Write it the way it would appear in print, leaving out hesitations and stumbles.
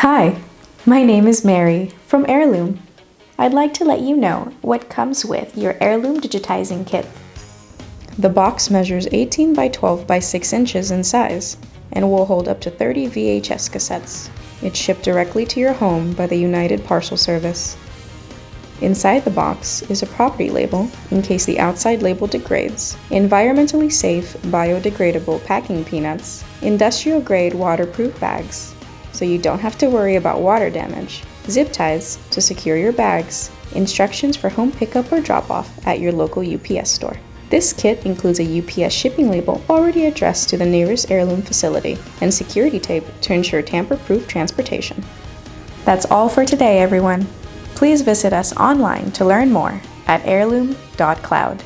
Hi, my name is Mary from Heirloom. I'd like to let you know what comes with your Heirloom digitizing kit. The box measures 18 by 12 by 6 inches in size and will hold up to 30 VHS cassettes. It's shipped directly to your home by the United Parcel Service. Inside the box is a property label in case the outside label degrades, environmentally safe biodegradable packing peanuts, industrial grade waterproof bags, so you don't have to worry about water damage, zip ties to secure your bags, instructions for home pickup or drop-off at your local UPS store. This kit includes a UPS shipping label already addressed to the nearest Heirloom facility and security tape to ensure tamper-proof transportation. That's all for today, everyone. Please visit us online to learn more at heirloom.cloud.